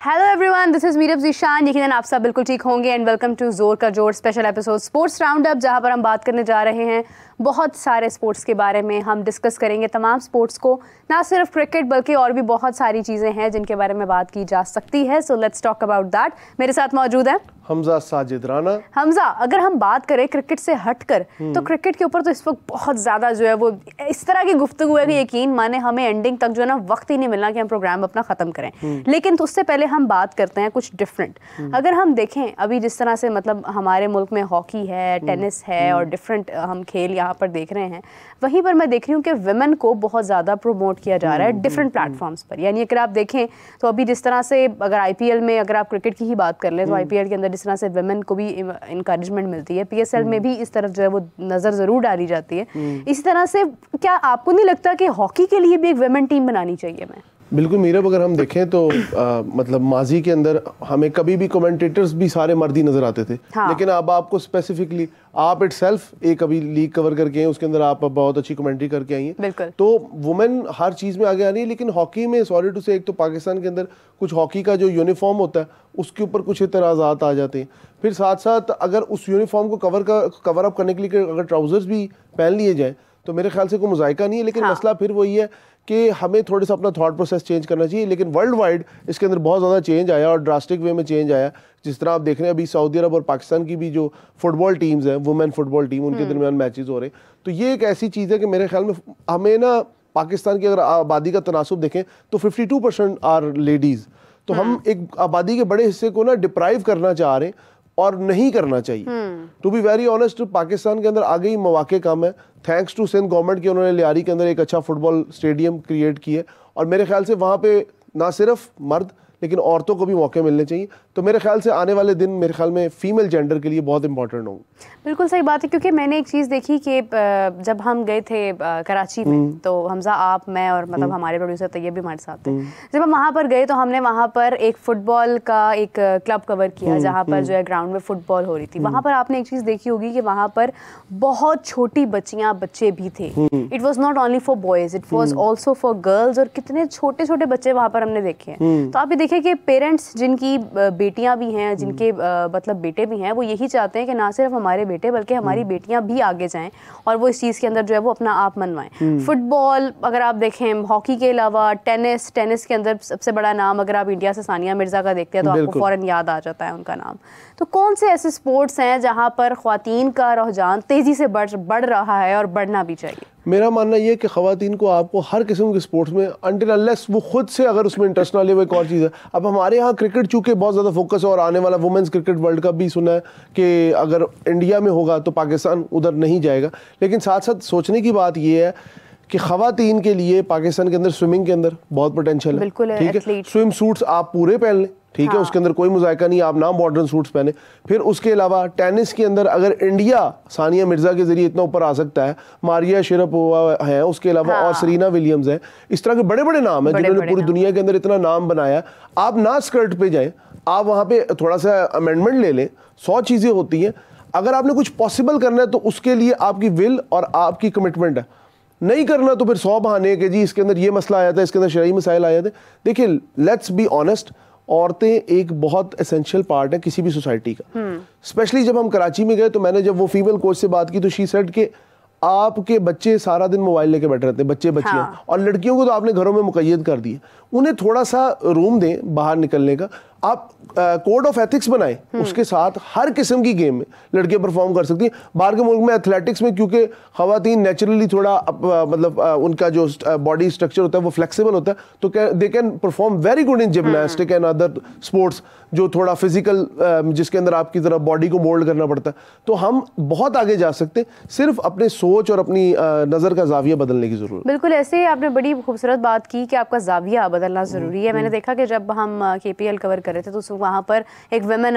Hello everyone, this is Meerab Zeeshan. यकीनन आप सब बिल्कुल ठीक होंगे एंड वेलकम टू जोर का जोर special episode sports round up, जहां पर हम बात करने जा रहे हैं बहुत सारे स्पोर्ट्स के बारे में। हम डिस्कस करेंगे तमाम स्पोर्ट्स को, ना सिर्फ क्रिकेट बल्कि और भी बहुत सारी चीज़ें हैं जिनके बारे में बात की जा सकती है। So let's talk about that. मेरे साथ मौजूद है हमजा साजिद राना। हमजा, अगर हम बात करें क्रिकेट से हटकर तो क्रिकेट के ऊपर तो इस वक्त बहुत ज़्यादा जो है वो इस तरह की गुफ्तगू है कि यकीन माने हमें एंडिंग तक जो है ना वक्त ही नहीं मिलना कि हम प्रोग्राम अपना ख़त्म करें। लेकिन तो उससे पहले हम बात करते हैं कुछ डिफरेंट। अगर हम देखें अभी जिस तरह से मतलब हमारे मुल्क में हॉकी है, टेनिस है और डिफरेंट हम खेल यहाँ पर देख रहे हैं, वहीं पर मैं देख रही हूँ कि विमेन को बहुत ज़्यादा प्रोमोट किया जा रहा है डिफरेंट प्लेटफॉर्म्स पर। यानी अगर आप देखें तो अभी जिस तरह से अगर आईपीएल में अगर आप क्रिकेट की ही बात कर लें तो आईपीएल के अंदर जिस तरह से विमेन को भी इंकरेजमेंट मिलती है, पीएसएल में भी इस तरफ जो है वो नज़र ज़रूर डाली जाती है। इसी तरह से क्या आपको नहीं लगता कि हॉकी के लिए भी एक विमेन टीम बनानी चाहिए? मैं बिल्कुल मीरब, अगर हम देखें तो मतलब माजी के अंदर हमें कभी भी कमेंटेटर्स भी सारे मर्द ही नजर आते थे। हाँ। लेकिन अब आपको स्पेसिफिकली आप इटसेल्फ एक अभी लीग कवर करके हैं, उसके अंदर आप बहुत अच्छी कमेंट्री करके आई हैं। तो वुमेन हर चीज़ में आगे आ रही है। लेकिन हॉकी में सॉरी टू से, एक तो पाकिस्तान के अंदर कुछ हॉकी का जो यूनिफॉर्म होता है उसके ऊपर कुछ इतराज़ात आ जाते हैं। फिर साथ साथ अगर उस यूनिफॉर्म को कवर अप करने के लिए अगर ट्राउजर्स भी पहन लिए जाए तो मेरे ख्याल से कोई मुज़ायका नहीं है। लेकिन मसला फिर वही है कि हमें थोड़ा सा अपना थॉट प्रोसेस चेंज करना चाहिए। लेकिन वर्ल्ड वाइड इसके अंदर बहुत ज़्यादा चेंज आया और ड्रास्टिक वे में चेंज आया। जिस तरह आप देख रहे हैं अभी सऊदी अरब और पाकिस्तान की भी जो फुटबॉल टीम्स हैं, वुमेन फुटबॉल टीम, उनके दरमियान मैचेस हो रहे हैं। तो ये एक ऐसी चीज़ है कि मेरे ख्याल में हमें ना पाकिस्तान की अगर आबादी का तनासुब देखें तो 52% आर लेडीज़। तो हम एक आबादी के बड़े हिस्से को ना डिप्राइव करना चाह रहे हैं और नहीं करना चाहिए। To be very honest, Pakistan के अंदर आगे ही मौके कम है। थैंक्स टू सिंध गवर्नमेंट की, उन्होंने लियारी के अंदर एक अच्छा फुटबॉल स्टेडियम क्रिएट किया और मेरे ख्याल से वहाँ पे ना सिर्फ मर्द लेकिन औरतों को भी मौके मिलने चाहिए। तो मेरे ख्याल से आने वाले दिन मेरे ख्याल में फीमेल जेंडर के लिए बहुत इंपॉर्टेंट होंगे। बिल्कुल सही बात है, क्योंकि मैंने एक चीज़ देखी कि जब हम गए थे कराची में, तो हमजा, आप, मैं और मतलब हमारे प्रोड्यूसर तैयब भी हमारे साथ थे। जब हम वहाँ पर गए तो हमने वहाँ पर एक फुटबॉल का एक क्लब कवर किया जहाँ पर जो है ग्राउंड में फुटबॉल हो रही थी। वहाँ पर आपने एक चीज़ देखी होगी कि वहाँ पर बहुत छोटी बच्चियाँ बच्चे भी थे। It was not only for boys, it was also for girls. और कितने छोटे छोटे बच्चे वहाँ पर हमने देखे हैं। तो आप भी देखिए कि पेरेंट्स जिनकी बेटियाँ भी हैं, जिनके मतलब बेटे भी हैं, वो यही चाहते हैं कि ना सिर्फ हमारे बेटे बल्कि हमारी बेटियां भी आगे जाएं और वो इस चीज़ के अंदर जो है वो अपना आप मनवाएं। फुटबॉल अगर आप देखें, हॉकी के अलावा टेनिस के अंदर सबसे बड़ा नाम अगर आप इंडिया से सानिया मिर्ज़ा का देखते हैं तो आपको फ़ौरन याद आ जाता है उनका नाम। तो कौन से ऐसे स्पोर्ट्स हैं जहाँ पर ख़वातीन का रुझान तेज़ी से बढ़ रहा है और बढ़ना भी चाहिए? मेरा मानना ये है कि ख़वातीन को आपको हर किस्म के स्पोर्ट्स में अनटिल अनलेस वो खुद से अगर उसमें इंटरेस्ट ना ले, वो एक और चीज़ है। अब हमारे यहाँ क्रिकेट चूँकि बहुत ज़्यादा फोकस है और आने वाला वुमेंस क्रिकेट वर्ल्ड कप भी सुना है कि अगर इंडिया में होगा तो पाकिस्तान उधर नहीं जाएगा। लेकिन साथ साथ सोचने की बात ये है कि ख़वातीन के लिए पाकिस्तान के अंदर स्विमिंग के अंदर बहुत पोटेंशियल है। ठीक है, स्विम सूट्स आप पूरे पहन लें, ठीक है, उसके अंदर कोई मुज़ायका नहीं, आप ना मॉडर्न सूट्स पहने। फिर उसके अलावा टेनिस के अंदर अगर इंडिया सानिया मिर्ज़ा के जरिए इतना ऊपर आ सकता है, मारिया शेरापोवा है, उसके अलावा और सरीना विलियम्स है, इस तरह के बड़े बड़े नाम हैं जिन्होंने पूरी दुनिया के अंदर इतना नाम बनाया। आप ना स्कर्ट पे जाएं, आप वहाँ पे थोड़ा सा अमेंडमेंट ले लें। 100 चीज़ें होती हैं। अगर आपने कुछ पॉसिबल करना है तो उसके लिए आपकी विल और आपकी कमिटमेंट है। नहीं करना तो फिर 100 बहाने कि जी इसके अंदर ये मसला आया था, इसके अंदर शरई मसाइल आए थे। देखिए, लेट्स बी ऑनेस्ट, औरतें एक बहुत एसेंशियल पार्ट है किसी भी सोसाइटी का। स्पेशली जब हम कराची में गए तो मैंने जब वो फीमेल कोच से बात की तो शी सेड कि आपके बच्चे सारा दिन मोबाइल लेके बैठे रहते हैं, बच्चे बच्चियां। हाँ। और लड़कियों को तो आपने घरों में मुक़य्यद कर दिए, उन्हें थोड़ा सा रूम दें बाहर निकलने का। आप कोड ऑफ एथिक्स बनाएं, उसके साथ हर किस्म की गेम में लड़कियां परफॉर्म कर सकती हैं। बाहर के मुल्क में एथलेटिक्स में क्योंकि ख़वातीन नेचुरली थोड़ा मतलब उनका जो बॉडी स्ट्रक्चर होता है वो फ्लेक्सिबल होता है, तो they can perform very good in gymnastic and other sports जो थोड़ा फिजिकल जिसके अंदर आपकी तरह बॉडी को मोल्ड करना पड़ता है। तो हम बहुत आगे जा सकते हैं, सिर्फ अपने सोच और अपनी नज़र का जाविया बदलने की ज़रूरत। बिल्कुल, ऐसे ही आपने बड़ी खूबसूरत बात की कि आपका जाविया बदलना ज़रूरी है। मैंने देखा कि जब हम KPL कवर कर रहे थे तो वहाँ पर एक वुमेन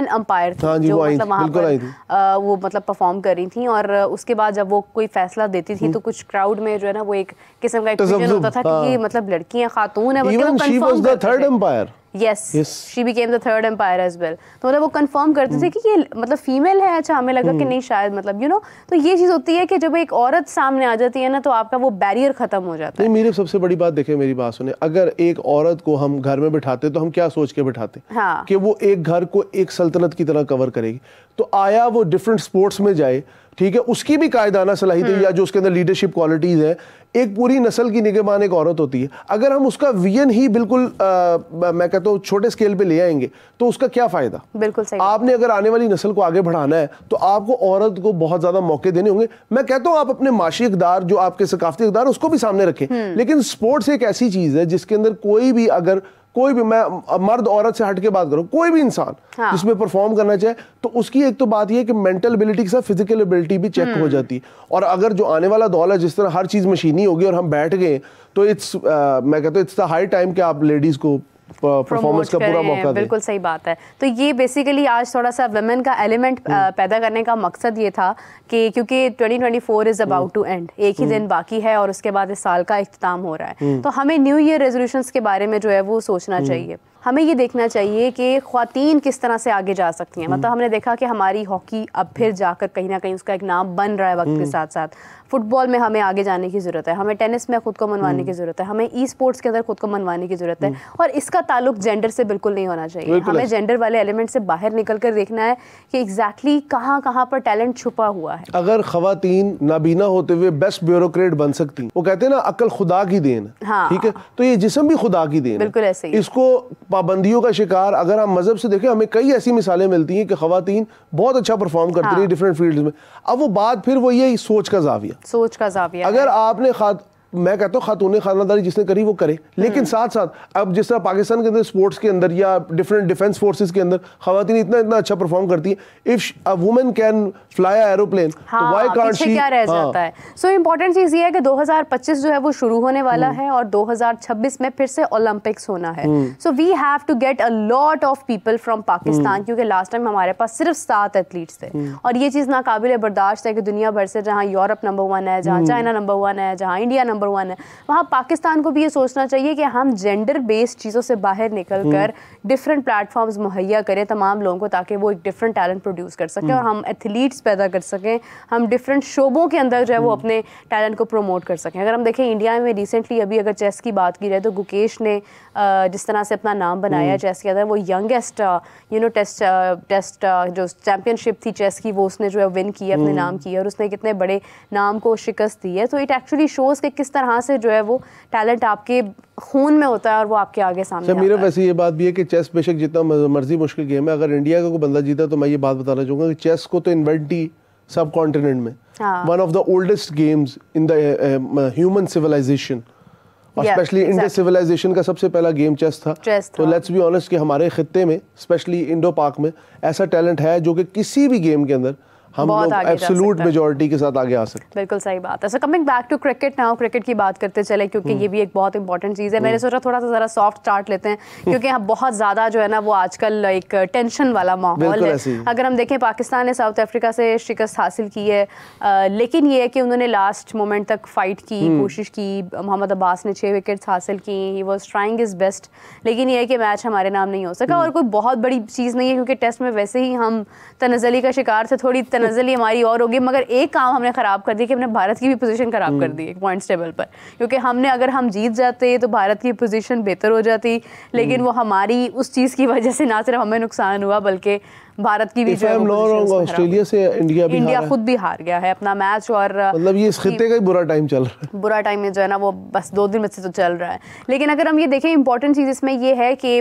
अंपायर थी, जो मतलब वहाँ पर वो मतलब परफॉर्म कर रही थी और उसके बाद जब वो कोई फैसला देती थी तो कुछ क्राउड में जो है ना वो एक किस्म का एक्सप्रेशन होता था कि मतलब लड़कियां खातून है, even she was the third umpire. Yes, she became the third umpire as well. तो मतलब वो कंफर्म करते थे कि ये मतलब फीमेल है। अच्छा, हमें लगा कि नहीं शायद मतलब तो ये चीज़ होती है कि जब एक औरत सामने आ जाती है ना तो आपका वो बैरियर खत्म हो जाता है। मेरी सबसे बड़ी बात देखें, मेरी बात सुने, अगर एक औरत को हम घर में बिठाते तो हम क्या सोच के बिठाते कि वो एक घर को एक सल्तनत की तरह कवर करेगी। तो आया वो डिफरेंट स्पोर्ट्स में जाए, ठीक है, उसकी भी कायदाना सलाहियत या जो उसके अंदर लीडरशिप क्वालिटीज है, एक पूरी नस्ल की निगहबान एक औरत होती है। अगर हम उसका विजन ही बिल्कुल मैं कहता हूँ छोटे स्केल पे ले आएंगे तो उसका क्या फायदा। बिल्कुल सही। आपने अगर आने वाली नस्ल को आगे बढ़ाना है तो आपको औरत को बहुत ज्यादा मौके देने होंगे। मैं कहता हूँ आप अपने माशी इक़दार, जो आपके सकाफती इक़दार, उसको भी सामने रखें, लेकिन स्पोर्ट्स एक ऐसी चीज है जिसके अंदर कोई भी मैं मर्द औरत से हट के बात करूं, कोई भी इंसान जिसमें परफॉर्म करना चाहे तो उसकी एक तो बात यह है कि मेंटल एबिलिटी के साथ फिजिकल एबिलिटी भी चेक हो जाती है। और अगर जो आने वाला दौर है जिस तरह हर चीज मशीनी होगी और हम बैठ गए तो मैं कहता हूँ इट्स द हाई टाइम कि आप लेडीज को परफॉर्मेंस का पूरा मौका दें। बिल्कुल सही बात है। तो ये बेसिकली आज थोड़ा सा वुमेन का एलिमेंट पैदा करने का मकसद ये था कि क्योंकि 2024 इज अबाउट टू एंड, एक ही दिन बाकी है और उसके बाद इस साल का इख्तिताम हो रहा है। तो हमें न्यू ईयर रेजोल्यूशंस के बारे में जो है वो सोचना चाहिए। हमें ये देखना चाहिए कि ख्वातीन किस तरह से आगे जा सकती हैं। मतलब हमने देखा कि हमारी हॉकी अब फिर जाकर कहीं ना कहीं उसका एक नाम बन रहा है वक्त के साथ साथ। फुटबॉल में हमें आगे जाने की ज़रूरत है, हमें टेनिस में खुद को मनवाने की ज़रूरत है, हमें ई स्पोर्ट्स के अंदर खुद को मनवाने की ज़रूरत है। और इसका ताल्लुक जेंडर से बिल्कुल नहीं होना चाहिए। हमें जेंडर वाले एलिमेंट से बाहर निकल कर देखना है कि एग्जैक्टली कहाँ कहाँ पर टैलेंट छुपा हुआ है। अगर ख्वातीन नाबीना होते हुए बेस्ट ब्यूरोक्रेट बन सकती, वो कहते हैं ना अक्ल खुदा की देन, ठीक है, तो ये जिस्म भी खुदा की देन, बिल्कुल ऐसे ही। इसको पाबंदियों का शिकार अगर हम मजहब से देखें, हमें कई ऐसी मिसालें मिलती हैं कि ख्वातीन बहुत अच्छा परफॉर्म करती रही डिफरेंट फील्ड्स में। अब वो बात फिर वो यही सोच का जाविया। अगर आपने मैं कहता हूँ खातून खानादारी जिसने करी वो करे, लेकिन साथ साथ अब जिस तरह पाकिस्तान के अंदर स्पोर्ट्स के अंदर या डिफरेंट डिफेंस फोर्सेस के अंदर खवातीन इतना अच्छा परफॉर्म करती है, if a woman can fly a aeroplane तो व्हाई कांट शी। क्या रह जाता है। सो इंपॉर्टेंट चीज ये है कि 2025 जो है वो शुरू होने वाला है और 2026 में फिर से ओलंपिक्स होना है। So we have to get a lot of people from Pakistan, क्योंकि लास्ट टाइम हमारे पास सिर्फ 7 एथलीट्स थे और ये चीज नाकाबिले बर्दाश्त है कि दुनिया भर से, जहाँ यूरोप नंबर 1 है, जहाँ चाइना नंबर 1 है, जहाँ इंडिया नंबर 1 है, वहाँ पाकिस्तान को भी ये सोचना चाहिए कि हम जेंडर बेस्ड चीज़ों से बाहर निकलकर डिफरेंट प्लेटफॉर्म्स मुहैया करें तमाम लोगों को, ताकि वो एक डिफरेंट टैलेंट प्रोड्यूस कर सकें और हम एथलीट्स पैदा कर सकें, हम डिफरेंट शोबों के अंदर जो है वो अपने टैलेंट को प्रमोट कर सकें। अगर हम देखें इंडिया में रिसेंटली अभी अगर चेस की बात की जाए तो गुकेश ने जिस तरह से अपना नाम बनाया चेस के अंदर, वो यंगेस्ट टेस्ट जो चैम्पियनशिप थी चेस की वो उसने जो है विन किया, अपने नाम किया और उसने कितने बड़े नाम को शिकस्त दी है। तो इट एक्चुअली शोज कि किस तरह से जो है वो टैलेंट आपके खून में होता है और वो आपके आगे सामने आता है। मेरा वैसे ये बात भी है कि चेस बेशक जितना मर्जी मुश्किल गेम है, अगर इंडिया का कोई बंदा जीता तो मैं ये बात बताना चाहूँगा कि चेस को तो इन्वेंट ही सब कॉन्टिनेंट में, one of the oldest games in the human civilization और स्पेशली इंडो सिविलाइजेशन का सबसे पहला गेम चेस था। तो लेट्स बी ऑनेस्ट कि हमारे खित्ते में स्पेशली इंडो पाक में ऐसा टैलेंट है जो कि किसी भी गेम के अंदर हम लोग एब्सोल्यूट मेजॉरिटी के साथ आगे आ सकते हैं। बिल्कुल सही बात है। So coming back to cricket now, cricket की बात करते चले क्योंकि ये भी एक बहुत इंपॉर्टेंट चीज़ है। मैंने सोचा थोड़ा सा ज़रा सॉफ्ट स्टार्ट लेते हैं क्योंकि यहाँ बहुत ज़्यादा जो है ना वो आजकल एक टेंशन वाला माहौल है। अगर हम देखें पाकिस्तान ने साउथ अफ्रीका से शिकस्त हासिल की है, लेकिन ये है कि उन्होंने लास्ट मोमेंट तक फाइट की, कोशिश की। मोहम्मद अब्बास ने 6 विकेट्स हासिल की, he was trying his best, लेकिन ये है कि मैच हमारे नाम नहीं हो सका। और कोई बहुत बड़ी चीज़ नहीं है क्योंकि टेस्ट में वैसे ही हम तनज़ली का शिकार थे, थोड़ी तनज़ली हमारी और होगी, मगर एक काम हमने खराब कर दिया कि हमने भारत की भी पोजीशन खराब कर दी पॉइंट्स टेबल पर, क्योंकि हमने अगर हम जीत जाते तो भारत की पोजीशन बेहतर हो जाती, लेकिन वो हमारी उस चीज़ की वजह से ना सिर्फ हमें नुकसान हुआ बल्कि भारत की भी जो है ऑस्ट्रेलिया से इंडिया खुद भी हार गया है अपना मैच। और मतलब ये इस खित्ते का ही बुरा टाइम चल रहा है। बुरा टाइम में जो है ना वो बस 2 दिन में से तो चल रहा है। लेकिन अगर हम ये देखें इंपॉर्टेंट चीज़ इसमें ये है कि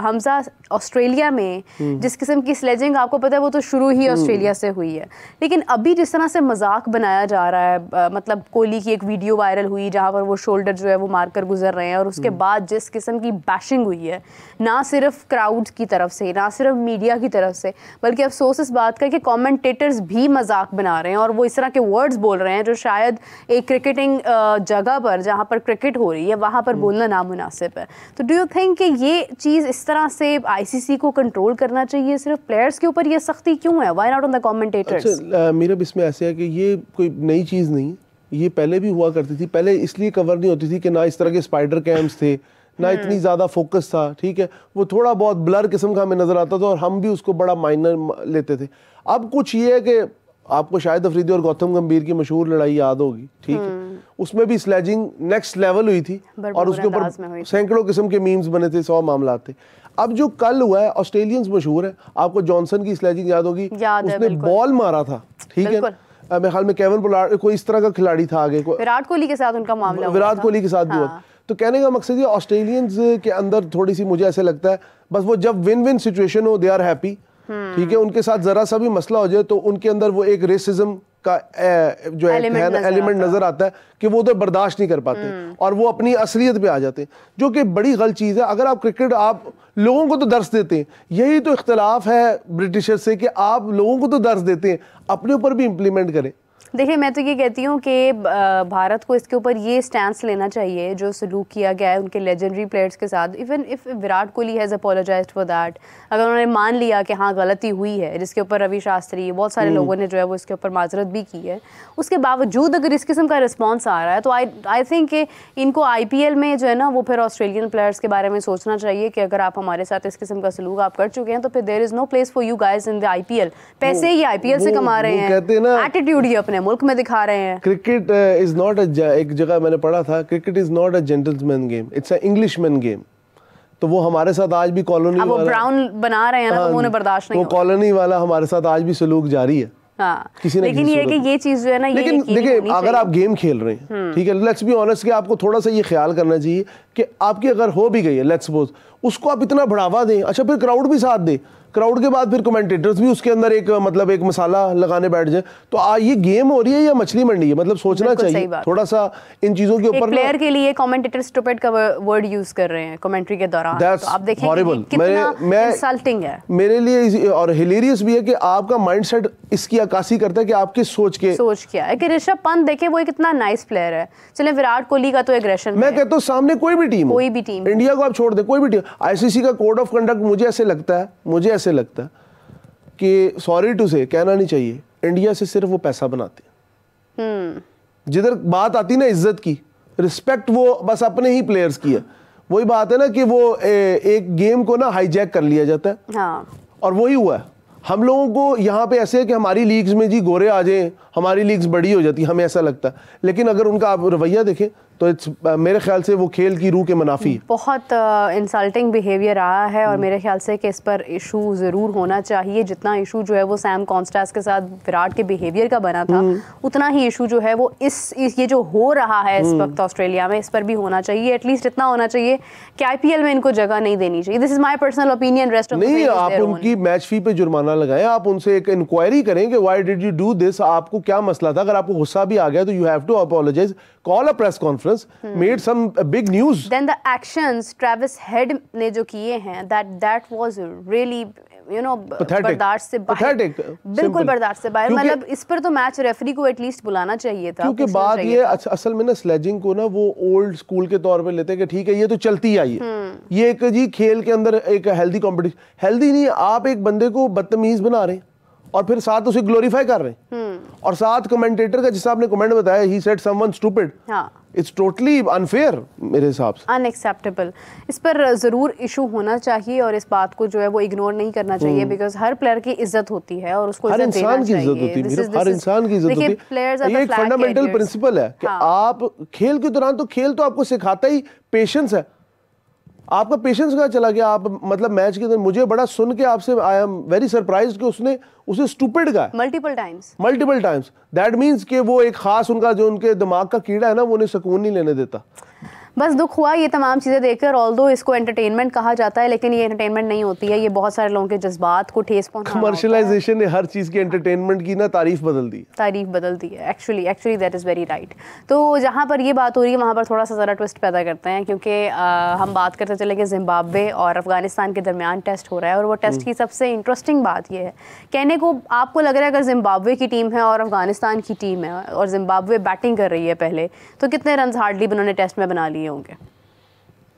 हमजा ऑस्ट्रेलिया में जिस किस्म की स्लेजिंग आपको पता है वो तो शुरू ही ऑस्ट्रेलिया से हुई है, लेकिन अभी जिस तरह से मजाक बनाया जा रहा है, मतलब कोहली की एक वीडियो वायरल हुई जहाँ पर वो शोल्डर जो है वो मार कर गुजर रहे हैं और उसके बाद जिस किस्म की बैशिंग हुई है, ना सिर्फ क्राउड की तरफ से, ना सिर्फ मीडिया की तरफ से, बल्कि अफसोस इस बात का कि कमेंटेटर्स भी मजाक बना रहे हैं और वो इस तरह के वर्ड्स बोल रहे हैं जो शायद एक क्रिकेटिंग जगह पर जहाँ पर क्रिकेट हो रही है वहाँ पर बोलना नामुनासिब है। तो डू यू थिंक कि ये चीज़ इस तरह से आईसीसी को कंट्रोल करना चाहिए? सिर्फ प्लेयर्स के ऊपर ये सख्ती क्यों है? Why not on the commentators? अच्छा, मेरा इसमें ऐसे है कि ये कोई नई चीज़ नहीं, ये पहले भी हुआ करती थी। पहले इसलिए कवर नहीं होती थी कि ना इस तरह के स्पाइडर कैम्प्स थे ना इतनी ज़्यादा फोकस था, ठीक है, वो थोड़ा बहुत ब्लर किस्म का हमें नज़र आता था और हम भी उसको बड़ा माइनर लेते थे। अब कुछ ये है कि आपको शाहिद अफरीदी और गौतम गंभीर की मशहूर लड़ाई याद होगी, ठीक है, उसमें भी स्लेजिंग नेक्स्ट लेवल हुई थी और उसके ऊपर सैकड़ों किस्म के मीम्स बने थे, 100 मामला थे। अब जो कल हुआ है, ऑस्ट्रेलियंस मशहूर है, आपको जॉनसन की स्लेजिंग याद होगी, उसने बॉल मारा था, ठीक है, मेरे ख्याल में केविन पोलार्ड कोई इस तरह का खिलाड़ी था, आगे विराट कोहली के साथ उनका मामला, विराट कोहली के साथ भी हुआ। तो कहने का मकसद ये ऑस्ट्रेलियंस के अंदर थोड़ी सी, मुझे ऐसे लगता है, बस वो जब विन विन सिचुएशन हो, दे आर हैप्पी, ठीक है, उनके साथ जरा सा भी मसला हो जाए तो उनके अंदर वो एक रेसिज्म का जो एलिमेंट नजर आता है कि वो तो बर्दाश्त नहीं कर पाते और वो अपनी असलियत पे आ जाते हैं, जो कि बड़ी गलत चीज़ है। अगर आप क्रिकेट, आप लोगों को तो दर्स देते हैं, यही तो इख्तलाफ है ब्रिटिशर से कि आप लोगों को तो दर्स देते हैं, अपने ऊपर भी इम्प्लीमेंट करें। देखिए, मैं तो ये कहती हूँ कि भारत को इसके ऊपर ये स्टैंस लेना चाहिए जो सलूक किया गया है उनके लेजेंडरी प्लेयर्स के साथ। Even if Virat Kohli has apologised for that, अगर उन्होंने मान लिया कि हाँ गलती हुई है, जिसके ऊपर रवि शास्त्री, बहुत सारे लोगों ने जो है वो इसके ऊपर माजरत भी की है, उसके बावजूद अगर इस किस्म का रिस्पॉन्स आ रहा है तो आई थिंक कि इनको IPL में जो है ना वो फिर ऑस्ट्रेलियन प्लेयर्स के बारे में सोचना चाहिए कि अगर आप हमारे साथ इस किस्म का सलूक आप कर चुके हैं तो फिर there is no place for you guys in the IPL। पैसे ये IPL से कमा रहे हैं, एटीट्यूड ये अपने मुल्क में दिखा रहे हैं। क्रिकेट इज नॉट एक जगह मैंने पढ़ा था, cricket is not a gentleman game, it's a Englishman game. तो वो हमारे साथ आज भी कॉलोनी वाला, वो ब्राउन बना रहे हैं ना, तो उन्हें बर्दाश्त नहीं, वो कॉलोनी वाला हमारे साथ आज भी सलूक जारी है। हाँ, लेकिन ये है कि ये चीज जो है ना, लेकिन देखिए, अगर आप गेम खेल रहे हैं, ठीक है, लेट्स बी ऑनेस्ट कि आपको थोड़ा सा ये ख्याल करना चाहिए कि आपकी अगर हो भी गई है, लेट्स सपोज, उसको आप इतना बढ़ावा दें, अच्छा फिर क्राउड भी साथ दे, क्राउड के बाद फिर कमेंटेटर्स भी उसके अंदर एक मतलब एक मसाला लगाने बैठ जाए, तो ये गेम हो रही है या मछली मंडी है? मतलब सोचना चाहिए थोड़ा सा इन चीजों के ऊपर। प्लेयर के लिए कमेंटेटर स्टूपिड का वर्ड यूज कर रहे हैं कमेंट्री के दौरान, तो आप देखेंगे कितना इंसल्टिंग है मेरे लिए, और हिलेरियस भी है कि आपका माइंडसेट इसकी अक्कासी करता है कि आपकी सोच क्या है। कि ऋषभ पंत देखे, वो एक इतना नाइस प्लेयर है, चले विराट कोहली का तो एग्रेशन, मैं कहता हूँ सामने कोई भी टीम, इंडिया को आप छोड़ दे, कोई भी टीम, ICC का कोड ऑफ कंडक्ट मुझे ऐसे लगता है कि सॉरी टू से कहना नहीं चाहिए, इंडिया से सिर्फ वो पैसा बनाते हैं। जिधर बात आती ना इज्जत की, रिस्पेक्ट, वो बस अपने ही प्लेयर्स की है। वही बात है ना कि वो एक गेम को ना हाईजैक कर लिया जाता है। हाँ। और वही हुआ है हम लोगों को यहाँ पे, ऐसे है कि हमारी लीग्स में जी गोरे आ जाएं, हमारी लीग्स बड़ी हो जाती, हमें ऐसा लगता है, लेकिन अगर उनका आप रवैया देखें तो मेरे ख्याल से वो खेल की रूह के मुनाफी है। बहुत इंसल्टिंग बिहेवियर रहा है और मेरे ख्याल से कि इस पर इशू ज़रूर होना चाहिए। जितना इशू जो है वो सैम कॉन्स्टेंस के साथ विराट के बिहेवियर का बना था, उतना ही इशू जो है वो इस ये जो हो रहा है इस वक्त ऑस्ट्रेलिया में, इस पर भी होना चाहिए। एटलीस्ट इतना होना चाहिए कि IPL में इनको जगह नहीं देनी चाहिए। This is my personal opinion. Rest नहीं, आप उनकी मैच फी पे जुर्माना लगाएं, आप उनसे एक इंक्वायरी करें कि why did you do this, आपको क्या मसला था। अगर आपको गुस्सा भी आ गया तो you have to apologise, call a press conference, made some big news. Then the actions Travis Head ने जो किए हैं, दैट वाज रियली बर्दाश्त से बाहर, बिल्कुल बर्दाश्त से बाहर। मतलब इस पर तो मैच रेफरी को एटलीस्ट बुलाना चाहिए था, क्योंकि बात ये असल में ना स्लेजिंग को ना वो ओल्ड स्कूल के तौर पे लेते हैं कि ठीक है ये तो चलती आई है, ये एक जी खेल के अंदर एक हेल्दी कंपटीशन, हेल्दी नहीं, आप एक बंदे को बदतमीज बना रहे हैं और फिर साथ उसे ग्लोरीफाई कर रहे हैं, और साथ कमेंटेटर का, जिस आपने कमेंट बताया, he said someone stupid, it's totally unfair, मेरे हिसाब से अनएक्सेप्टेबल। इस पर ज़रूर इशू होना चाहिए और इस बात को जो है वो इग्नोर नहीं करना चाहिए, बिकॉज हर प्लेयर की इज्जत होती है और उसको हर इंसान की इज्जत होती है, हर इंसान की इज्जत होती है। ये एक फंडामेंटल प्रिंसिपल है कि आप खेल के दौरान, तो खेल तो आपको सिखाता ही पेशेंस है, आपका पेशेंस कहाँ चला गया? आप मतलब मैच के अंदर मुझे बड़ा सुन के आपसे आई एम वेरी सरप्राइज्ड कि उसने उसे स्टूपिड कहा मल्टीपल टाइम्स। दैट मींस कि वो एक खास उनका जो उनके दिमाग का कीड़ा है ना, वो उन्हें सुकून नहीं लेने देता। बस दुख हुआ ये तमाम चीज़ें देखकर। ऑल्दो इसको एंटरटेनमेंट कहा जाता है, लेकिन ये एंटरटेनमेंट नहीं होती है, ये बहुत सारे लोगों के जज्बात को ठेस पहुंचाना। कमर्शियलाइजेशन ने हर चीज़ की एंटरटेनमेंट की ना तारीफ बदल दी है। Actually that is very right. तो जहाँ पर ये बात हो रही है वहाँ पर थोड़ा सा ज़रा ट्विस्ट पैदा करते हैं, क्योंकि हम बात करते चले कि जिम्बाब्वे और अफगानिस्तान के दरमियान टेस्ट हो रहा है, और वो टेस्ट की सबसे इंटरेस्टिंग बात ये है, कहने को आपको लग रहा है अगर जिम्बाब्वे की टीम है और अफगानिस्तान की टीम है और जिम्बाब्वे बैटिंग कर रही है पहले, तो कितने रन हार्डली उन्होंने टेस्ट में बना लिए होंगे?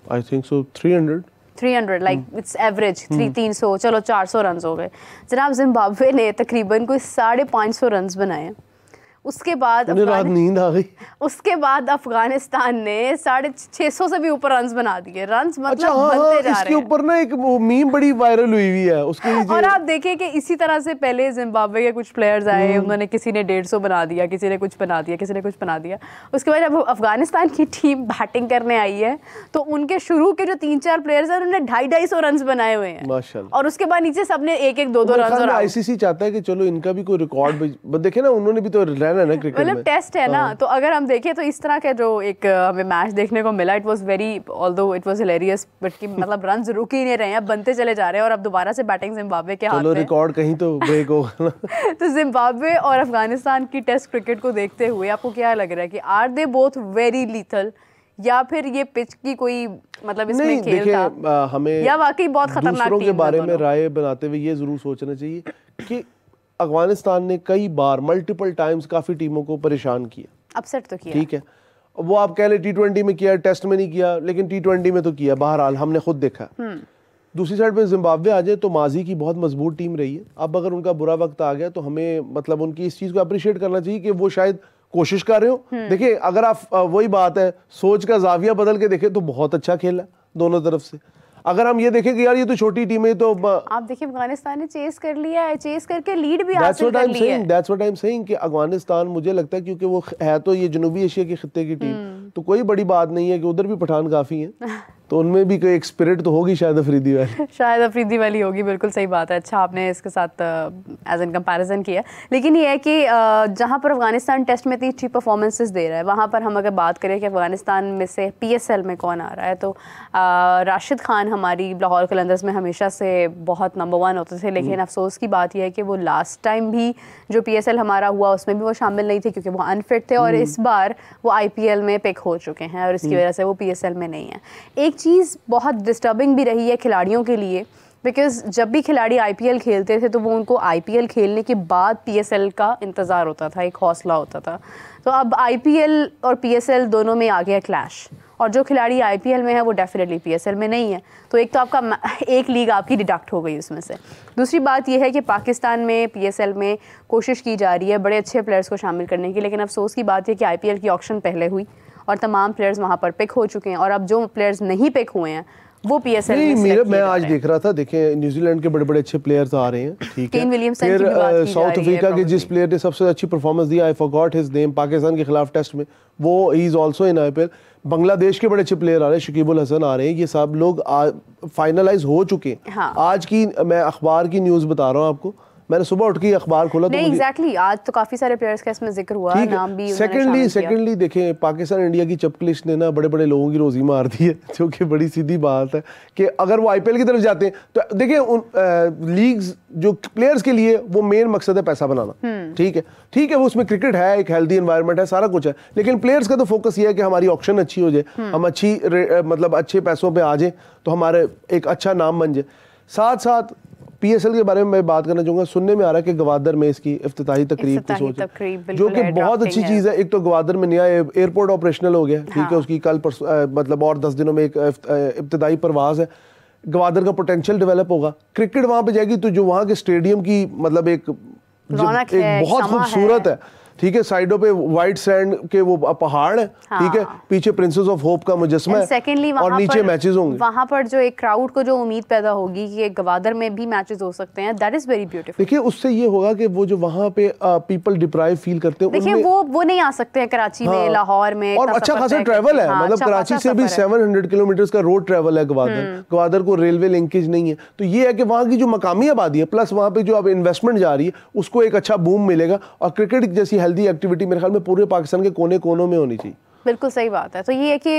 I think so 300 like it's average 300, चलो 400 रन हो गए। जनाब जिम्बाब्वे ने तकरीबन कोई 550 रन बनाए, उसके बाद रात नींद आ गई। उसके बाद अफगानिस्तान ने 650 से भी ऊपर रन्स बना दिए। रन्स मतलब अच्छा, बनते जा इसके रहे हैं। ऊपर ना एक मीम बड़ी वायरल हुई हुई है उसके नीचे। और आप देखिए कि इसी तरह से पहले जिम्बाब्वे के कुछ प्लेयर्स आए, उन्होंने किसी ने 150 बना दिया, किसी ने कुछ बना दिया, किसी ने कुछ बना दिया। उसके बाद जब अफगानिस्तान की टीम बैटिंग करने आई है तो उनके शुरू के जो 3-4 प्लेयर्स हैं उन्होंने 250-250 रन्स बनाए हुए हैं माशाल्लाह। और उसके बाद नीचे सबने 1-1 2-2 रन्स। और आईसीसी चाहता है कि चलो इनका भी कोई रिकॉर्ड देखे ना, उन्होंने भी तो रहना है ना क्रिकेट में, मतलब टेस्ट है ना। तो अगर हम देखें तो इस तरह का जो एक हमें मैच देखने को मिला, it was very, although it was hilarious, but कि मतलब रन्स रुक ही नहीं रहे हैं, बनते चले जा रहे हैं। और अब दोबारा से बैटिंग जिम्बाब्वे के हाथ में। चलो रिकॉर्ड कहीं तो ब्रेक होगा ना। तो जिम्बाब्वे और अफगानिस्तान की टेस्ट क्रिकेट को देखते हुए आपको क्या लग रहा है कि are they both very lethal, या फिर ये पिच की कोई मतलब इसमें खेल था, हमें या वाकई बहुत खतरनाक दूसरों टीम के बारे में राय बनाते हुए ये जरूर सोचना चाहिए कि अफगानिस्तान ने कई बार मल्टीपल टाइम्स काफी टीमों को परेशान किया, अपसेट तो किया। ठीक है, वो आप कह ले T20 में किया, टेस्ट में नहीं किया, लेकिन T20 में तो किया, बहरहाल हमने खुद देखा। दूसरी साइड पे जिम्बाब्वे आ जाए तो माजी की बहुत मजबूत टीम रही है। अब अगर उनका बुरा वक्त आ गया तो हमें मतलब उनकी इस चीज को अप्रिशिएट करना चाहिए कि वो शायद कोशिश कर रहे हो। देखिए अगर आप वही बात है, सोच का जाविया बदल के देखें तो बहुत अच्छा खेला दोनों तरफ से। अगर हम ये देखें कि यार ये तो छोटी टीम है, तो आप देखिए अफगानिस्तान ने चेस कर लिया है, चेस करके लीड भी हासिल कर ली है। That's what I'm saying कि अफगानिस्तान, मुझे लगता है क्योंकि वो है तो ये जनूबी एशिया के खित्ते की टीम, तो कोई बड़ी बात नहीं है कि उधर भी पठान काफी हैं, तो उनमें भी कोई एक स्पिरिट तो होगी शायद अफरीदी वाली। शायद अफरीदी वाली होगी, बिल्कुल सही बात है। अच्छा आपने इसके साथ एज एन कंपैरिजन किया। लेकिन ये है कि जहाँ पर अफगानिस्तान टेस्ट में इतनी अच्छी परफॉर्मेंसेस दे रहा है, वहाँ पर हम अगर बात करें कि अफगानिस्तान में से PSL में कौन आ रहा है, तो राशिद खान हमारी लाहौर कलंदर्स में हमेशा से बहुत नंबर 1 होते थे। लेकिन अफसोस की बात यह है कि वो लास्ट टाइम भी जो PSL हमारा हुआ उसमें भी वो शामिल नहीं थे क्योंकि वो अनफिट थे, और इस बार वो IPL में पिक हो चुके हैं और इसकी वजह से वो PSL में नहीं है। एक चीज़ बहुत डिस्टर्बिंग भी रही है खिलाड़ियों के लिए, बिकॉज जब भी खिलाड़ी IPL खेलते थे तो वो उनको IPL खेलने के बाद PSL का इंतज़ार होता था, एक हौसला होता था। तो अब IPL और PSL दोनों में आ गया क्लैश, और जो खिलाड़ी IPL में है वो डेफिनेटली PSL में नहीं है। तो एक तो आपका एक लीग आपकी डिडक्ट हो गई उसमें से। दूसरी बात यह है कि पाकिस्तान में PSL में कोशिश की जा रही है बड़े अच्छे प्लेयर्स को शामिल करने की, लेकिन अफसोस की बात है कि IPL की ऑक्शन पहले हुई और तमाम प्लेयर्स वहाँ पर पिक हो चुके हैं, और अब जो प्लेयर्स नहीं पिक हुए हैं वो PSL में मैं आज देख रहा था, देखें न्यूजीलैंड के बड़े बड़े अच्छे प्लेयर्स आ रहे हैं, ठीक है। फिर साउथ अफ्रीका के जिस प्लेयर ने सबसे अच्छी performance the, I forgot his name, Pakistan के खिलाफ टेस्ट में, वो he is also in IPL। Bangladesh के बड़े अच्छे प्लेयर आ रहे हैं, शकीबुल हसन आ रहे हैं, ये सब लोग फाइनलाइज हो चुके हैं। हाँ। आज की मैं अखबार की न्यूज़ बता रहा हूँ आपको, मैंने सुबह उठ के अखबार खोला तो एग्जैक्टली आज तो काफी सारे प्लेयर्स का इसमें जिक्र हुआ, नाम भी सेकेंडली देखें, पाकिस्तान इंडिया की चपकलिश ने ना बड़े बड़े लोगों की रोजी मार दी है, जो कि बड़ी सीधी बात है कि अगर वो IPL की तरफ जाते हैं तो देखिए उन लीग्स जो प्लेयर्स के लिए वो मेन मकसद है पैसा बनाना, ठीक है, वो उसमें क्रिकेट है, एक हेल्दी एनवायरनमेंट है, सारा कुछ है, लेकिन प्लेयर्स का तो फोकस ये है कि हमारी ऑक्शन अच्छी हो जाए, हम अच्छी मतलब अच्छे पैसों पे आ जाए तो हमारे एक अच्छा नाम बन जाए। साथ साथ PSL के बारे में मैं बात करना चाहूँगा, सुनने में आ रहा है कि गवादर में इसकी इफ्तिताही तकरीब की सोच है, जो कि बहुत अच्छी चीज़ है। एक तो गवादर में नया एयरपोर्ट ऑपरेशनल हो गया, ठीक है, उसकी कल मतलब और 10 दिनों में एक इब्तिदाई परवाज है। गवादर का पोटेंशियल डेवलप होगा, क्रिकेट वहाँ पे जाएगी तो जो वहाँ के स्टेडियम की मतलब एक बहुत खूबसूरत है, ठीक है, साइडों पे वाइट सैंड के वो पहाड़ है, ठीक है, पीछे प्रिंसेस ऑफ होप का मुजस्मा है, और नीचे मैचेस होंगे। वहां पर जो एक क्राउड को जो उम्मीद पैदा होगी कि गवादर में भी मैचेस हो सकते हैं, दैट इज वेरी ब्यूटीफुल। देखिए उससे ये होगा कि वो जो वहां पे पीपल डिप्राइव फील करते हैं, देखिए वो नहीं आ सकते हैं कराची में, लाहौर में, और अच्छा खासा ट्रैवल है, मतलब कराची से भी 700 किलोमीटर का रोड ट्रैवल है गवादर को रेलवे लिंकेज नहीं है। तो ये है कि वहाँ की जो मकामी आबादी है प्लस वहाँ पे जो अब इन्वेस्टमेंट जा रही है उसको एक अच्छा बूम मिलेगा, और क्रिकेट जैसी हेल्दी एक्टिविटी मेरे ख्याल में पूरे पाकिस्तान के कोने कोनों में होनी चाहिए। बिल्कुल सही बात है। तो ये है कि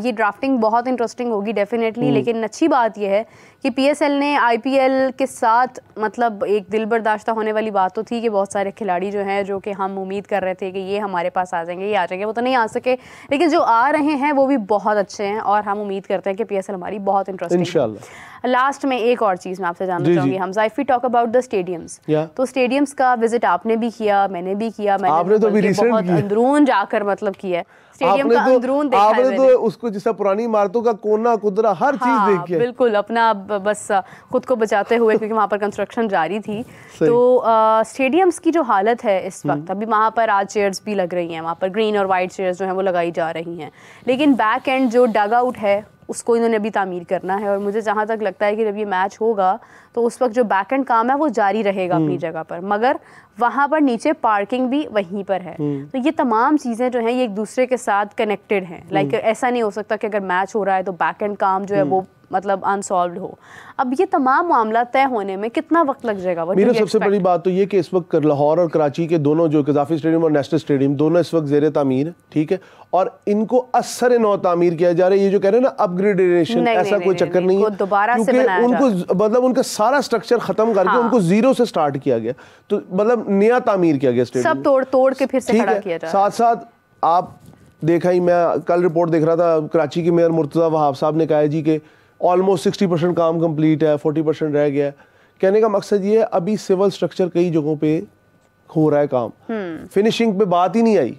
ये ड्राफ्टिंग बहुत इंटरेस्टिंग होगी डेफिनेटली, लेकिन अच्छी बात ये है कि PSL ने IPL के साथ मतलब एक दिल बर्दाश्ता होने वाली बात तो थी कि बहुत सारे खिलाड़ी जो हैं जो कि हम उम्मीद कर रहे थे कि ये हमारे पास आ जाएंगे, ये आ जाएंगे, वो तो नहीं आ सके, लेकिन जो आ रहे हैं वो भी बहुत अच्छे हैं, और हम उम्मीद करते हैं कि PSL हमारी बहुत इंटरेस्टिंग इंशाल्लाह। लास्ट में एक और चीज़ मैं आपसे जानना चाहूँगी Hamza, if we talk about the stadiums, तो स्टेडियम्स का विजिट आपने भी किया, मैंने भी किया, मैंने तो बहुत अंदरून जाकर मतलब किया है स्टेडियम का अंदरून देखा है आपने तो उसको जैसा पुरानी इमारतों का कोना कुदरा हर चीज देखी है। बिल्कुल अपना अब बस खुद को बचाते हुए क्योंकि वहाँ पर कंस्ट्रक्शन जारी थी। तो स्टेडियम्स की जो हालत है इस वक्त, अभी वहाँ पर आज चेयर्स भी लग रही हैं, वहाँ पर ग्रीन और वाइट चेयर्स जो हैं वो लगाई जा रही हैं, लेकिन बैक एंड जो डग आउट है उसको इन्होंने अभी तामीर करना है। और मुझे जहाँ तक लगता है कि जब ये मैच होगा तो उस वक्त जो बैक एंड काम है वो जारी रहेगा अपनी जगह पर, मगर वहाँ पर नीचे पार्किंग भी वहीं पर है। तो ये तमाम चीज़ें जो हैं ये एक दूसरे के साथ कनेक्टेड हैं। लाइक ऐसा नहीं हो सकता कि अगर मैच हो रहा है तो बैक एंड काम जो है वो मतलब अनसॉल्व्ड हो। अब ये तमाम मामला तय होने में कितना वक्त लग जाएगा? मेरी सबसे बड़ी बात तो ये कि इस वक्त लाहौर और कराची के दोनों जो कज़ाफ़ी स्टेडियम और नेशनल स्टेडियम दोनों इस वक्त ज़ेरे तामीर, ठीक है, और इनको असर नौ तामीर किया जा रहा है। ये जो कह रहे हैं ना अपग्रेडेशन, ऐसा कोई चक्कर नहीं है, दोबारा से उनको मतलब उनका सारा स्ट्रक्चर खत्म करके उनको जीरो से स्टार्ट किया गया, तो मतलब नया तामीर किया गया स्टेडियम, सब तोड़ तोड़ के फिर से खड़ा किया जा रहा है। साथ साथ आप देखा ही, मैं कल रिपोर्ट देख रहा था, कराची के मेयर मुर्तज़ा वहाब साहब ने कहा है जी कि ऑलमोस्ट 60% काम कंप्लीट है, 40% रह गया है। कहने का मकसद ये है अभी सिविल स्ट्रक्चर कई जगहों पे हो रहा है काम, फिनिशिंग पे बात ही नहीं आई।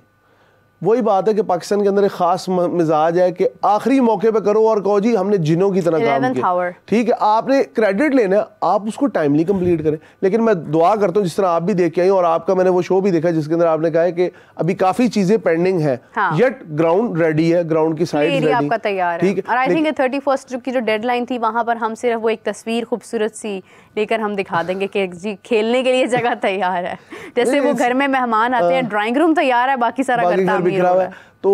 वही बात है कि पाकिस्तान के अंदर एक खास मिजाज है कि आखिरी मौके पे करो और कहो जी हमने जिनों की तरह काम किया, ठीक है, आपने क्रेडिट लेना है, आप उसको टाइमली कंप्लीट करें। लेकिन मैं दुआ करता हूँ जिस तरह आप भी देख के आई और आपका मैंने वो शो भी देखा जिसके अंदर आपने कहा है कि अभी काफी चीजें पेंडिंग है, येट ग्राउंड रेडी है, ग्राउंड की साइड आपका तैयार है। और आई थिंक 31 की जो डेडलाइन थी वहां पर हम सिर्फ वो एक तस्वीर खूबसूरत सी लेकर हम दिखा देंगे कि जी खेलने के लिए जगह तैयार है, जैसे वो घर में मेहमान आते हैं ड्राइंग रूम तैयार है, बाकी सारा घर बिखरा हुआ है। तो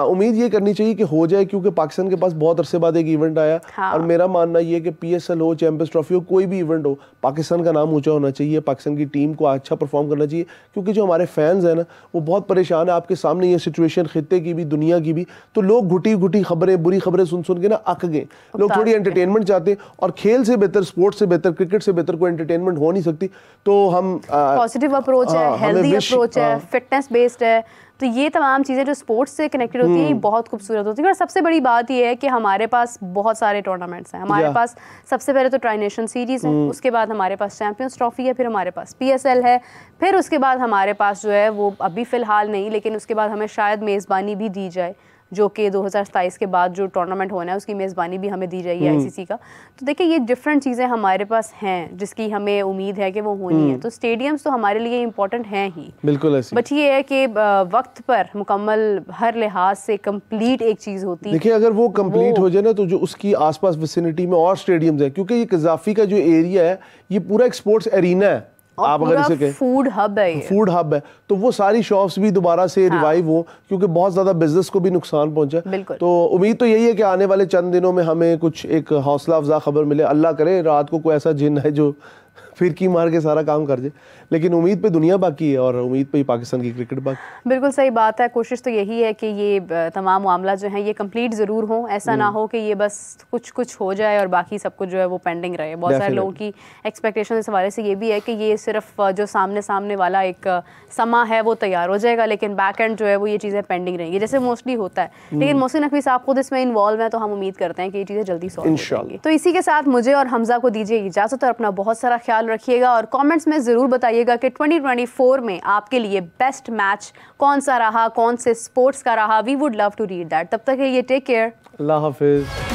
उम्मीद ये करनी चाहिए कि हो जाए, क्योंकि पाकिस्तान के पास बहुत अरसे बाद एक इवेंट आया। और मेरा मानना ये है कि PSL हो, चैंपियंस ट्रॉफी हो, कोई भी इवेंट हो, पाकिस्तान का नाम ऊंचा होना चाहिए, पाकिस्तान की टीम को अच्छा परफॉर्म करना चाहिए, क्योंकि जो हमारे फैंस हैं ना वो बहुत परेशान है। आपके सामने ये सिचुएशन खित्ते की भी दुनिया की भी, तो लोग घुटी घुटी खबरें, बुरी खबरें सुन सुन के ना अक गए। लोग थोड़ी एंटरटेनमेंट चाहते हैं, और खेल से बेहतर, स्पोर्ट्स से बेहतर, क्रिकेट से बेहतर कोई एंटरटेनमेंट हो नहीं सकती। तो हम पॉजिटिव अप्रोच है, हेल्दी अप्रोच है, फिटनेस बेस्ड है, तो ये तमाम चीज़ें जो स्पोर्ट्स से कनेक्टेड होती हैं बहुत खूबसूरत होती है। और सबसे बड़ी बात ये है कि हमारे पास बहुत सारे टूर्नामेंट्स हैं। हमारे पास सबसे पहले तो ट्राई नेशन सीरीज़ है, उसके बाद हमारे पास चैंपियंस ट्रॉफी है, फिर हमारे पास PSL है, फिर उसके बाद हमारे पास जो है वो अभी फ़िलहाल नहीं, लेकिन उसके बाद हमें शायद मेज़बानी भी दी जाए, जो कि 2027 के बाद जो टूर्नामेंट होना है उसकी मेज़बानी भी हमें दी जाएगी ICC का। तो देखिए ये डिफरेंट चीज़ें हमारे पास हैं जिसकी हमें उम्मीद है कि वो होनी है। तो स्टेडियम्स तो हमारे लिए इम्पोर्टेंट हैं ही, बिल्कुल ऐसे। बट ये है कि वक्त पर मुकम्मल हर लिहाज से कंप्लीट एक चीज़ होती है। देखिए अगर वो कंप्लीट हो जाए ना तो जो उसकी आसपास विसिनिटी में और स्टेडियम्स हैं, क्योंकि ये कज़ाफ़ी का जो एरिया है ये पूरा एक स्पोर्ट्स एरिना है, आप अगर इसे कहें फूड हब है, फूड हब है, तो वो सारी शॉप्स भी दोबारा से रिवाइव हो, क्योंकि बहुत ज्यादा बिजनेस को भी नुकसान पहुंचा। तो उम्मीद तो यही है कि आने वाले चंद दिनों में हमें कुछ एक हौसला अफजा खबर मिले। अल्लाह करे रात को कोई ऐसा जिन है जो फिरकी मार के सारा काम कर जाए, लेकिन उम्मीद पे दुनिया बाकी है और उम्मीद पे ही पाकिस्तान की क्रिकेट बाकी। बिल्कुल सही बात है। कोशिश तो यही है कि ये तमाम मामला जो है ये कंप्लीट ज़रूर हो, ऐसा ना हो कि ये बस कुछ हो जाए और बाकी सब कुछ जो है वो पेंडिंग रहे। बहुत सारे लोगों की एक्सपेक्टेशन इस हवाले से ये भी है कि ये सिर्फ जो सामने वाला एक समा है वो तैयार हो जाएगा, लेकिन बैक एंड जो है वो ये चीज़ें पेंडिंग रहेंगी, जैसे मोस्टली होता है। लेकिन मोहसिन नकवी साहब खुद इसमें इन्वॉल्व हैं, तो हम उम्मीद करते हैं कि ये चीज़ें जल्दी सॉल्व हो जाएंगी। तो इसी के साथ मुझे और हमजा को दीजिए इजाज़त और अपना बहुत सारा ख्याल रखिएगा, और कमेंट्स में ज़रूर बताइएगा कि 2024 में आपके लिए बेस्ट मैच कौन सा रहा, कौन से स्पोर्ट्स का रहा। We would love to read that. तब तक के लिए टेक केयर, अल्लाह हाफिज़।